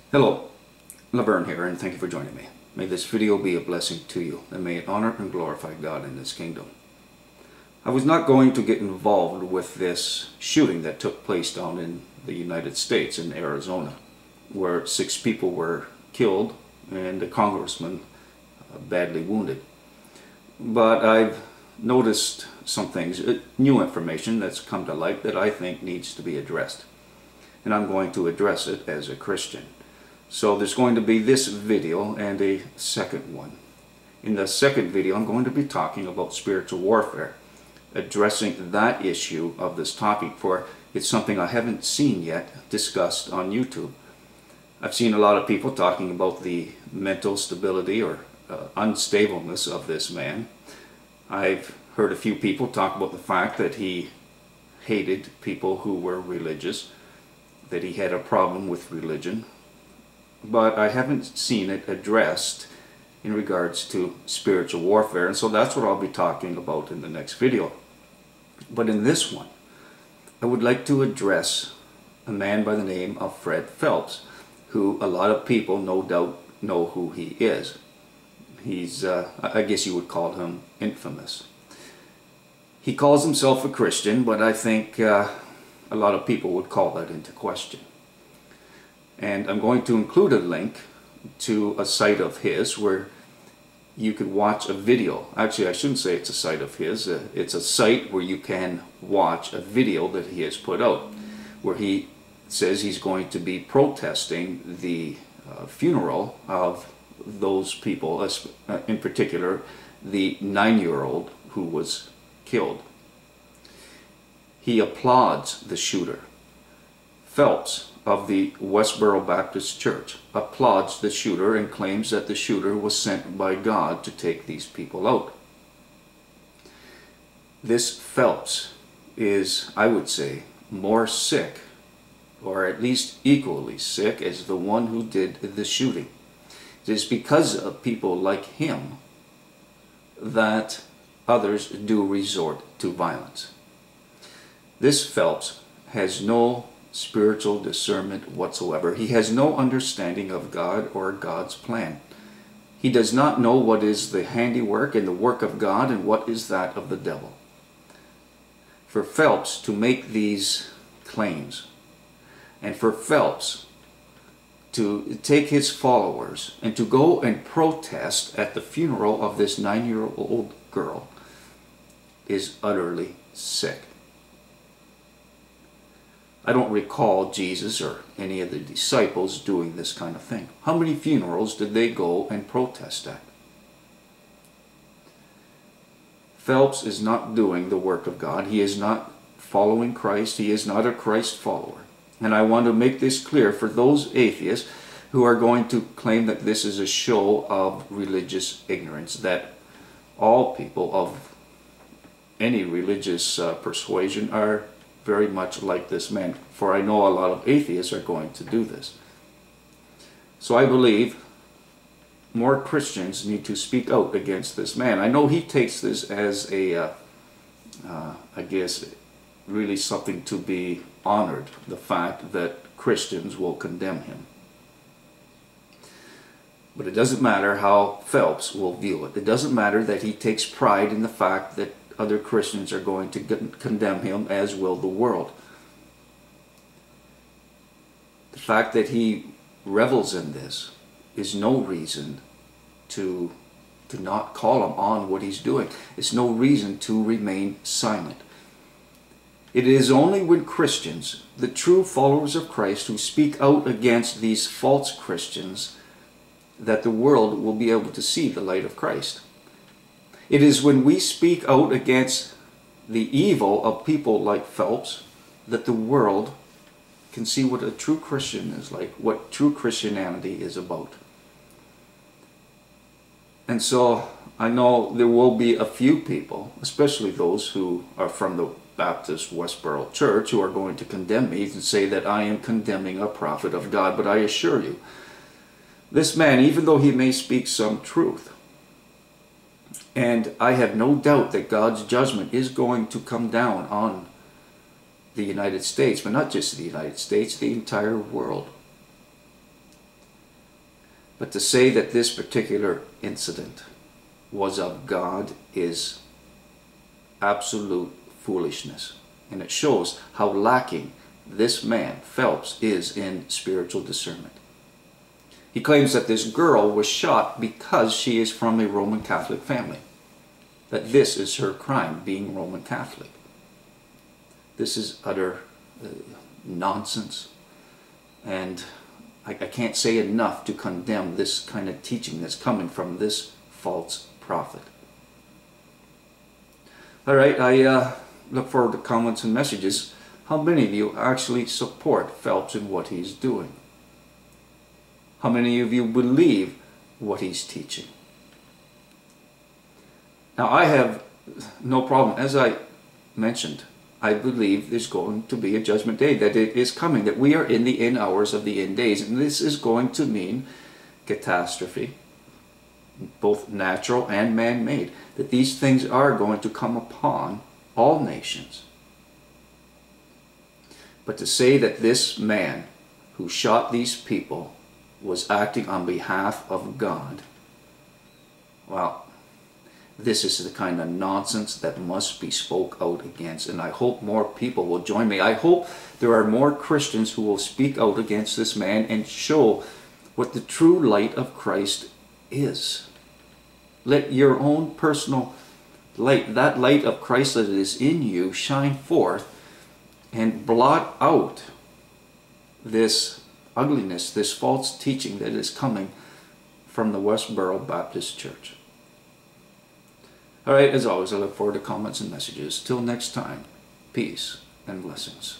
Hello, Laverne here, and thank you for joining me. May this video be a blessing to you, and may it honor and glorify God in His kingdom. I was not going to get involved with this shooting that took place down in the United States in Arizona, where 6 people were killed and a congressman badly wounded. But I've noticed some things, new information that's come to light that I think needs to be addressed. And I'm going to address it as a Christian. So there's going to be this video and a second one. In the second video, I'm going to be talking about spiritual warfare, addressing that issue of this topic, for it's something I haven't seen yet discussed on YouTube. I've seen a lot of people talking about the mental stability or unstableness of this man. I've heard a few people talk about the fact that he hated people who were religious, that he had a problem with religion. But I haven't seen it addressed in regards to spiritual warfare, and so that's what I'll be talking about in the next video. But in this one, I would like to address a man by the name of Phelps, who a lot of people no doubt know who he is. He's, I guess you would call him infamous. He calls himself a Christian, but I think a lot of people would call that into question. And I'm going to include a link to a site of his where you could watch a video. Actually, I shouldn't say it's a site of his. It's a site where you can watch a video that he has put out, where he says he's going to be protesting the funeral of those people, in particular the 9-year-old who was killed. He applauds the shooter. Phelps of the Westborough Baptist Church applauds the shooter and claims that the shooter was sent by God to take these people out. This Phelps is, I would say, more sick, or at least equally sick, as the one who did the shooting. It is because of people like him that others do resort to violence. This Phelps has no spiritual discernment whatsoever. He has no understanding of God or God's plan. He does not know what is the handiwork and the work of God and what is that of the devil. For Phelps to make these claims, and for Phelps to take his followers and to go and protest at the funeral of this 9-year-old girl, is utterly sick. I don't recall Jesus or any of the disciples doing this kind of thing. How many funerals did they go and protest at? Phelps is not doing the work of God. He is not following Christ. He is not a Christ follower. And I want to make this clear for those atheists who are going to claim that this is a show of religious ignorance, that all people of any religious persuasion are very much like this man, for I know a lot of atheists are going to do this. So I believe more Christians need to speak out against this man. I know he takes this as a, I guess, really something to be honored, the fact that Christians will condemn him. But it doesn't matter how Phelps will view it. It doesn't matter that he takes pride in the fact that other Christians are going to condemn him, as will the world. The fact that he revels in this is no reason to not call him on what he's doing. It's no reason to remain silent. It is only when Christians, the true followers of Christ, who speak out against these false Christians, that the world will be able to see the light of Christ. It is when we speak out against the evil of people like Phelps that the world can see what a true Christian is like, what true Christianity is about. And so I know there will be a few people, especially those who are from the Baptist Westborough Church, who are going to condemn me and say that I am condemning a prophet of God. But I assure you, this man, even though he may speak some truth, and I have no doubt that God's judgment is going to come down on the United States, but not just the United States, the entire world. But to say that this particular incident was of God is absolute foolishness. And it shows how lacking this man, Phelps, is in spiritual discernment. He claims that this girl was shot because she is from a Roman Catholic family. That this is her crime, being Roman Catholic. This is utter nonsense. And I can't say enough to condemn this kind of teaching that's coming from this false prophet. Alright, I look forward to comments and messages. How many of you actually support Phelps in what he's doing? How many of you believe what he's teaching? Now, I have no problem. As I mentioned, I believe there's going to be a judgment day, that it is coming, that we are in the end hours of the end days, and this is going to mean catastrophe, both natural and man-made, that these things are going to come upon all nations. But to say that this man who shot these people was acting on behalf of God, well, this is the kind of nonsense that must be spoke out against. And I hope more people will join me. I hope there are more Christians who will speak out against this man and show what the true light of Christ is. Let your own personal light, that light of Christ that is in you, shine forth and blot out this ugliness, this false teaching that is coming from the Westborough Baptist Church. Alright, as always, I look forward to comments and messages. Till next time, peace and blessings.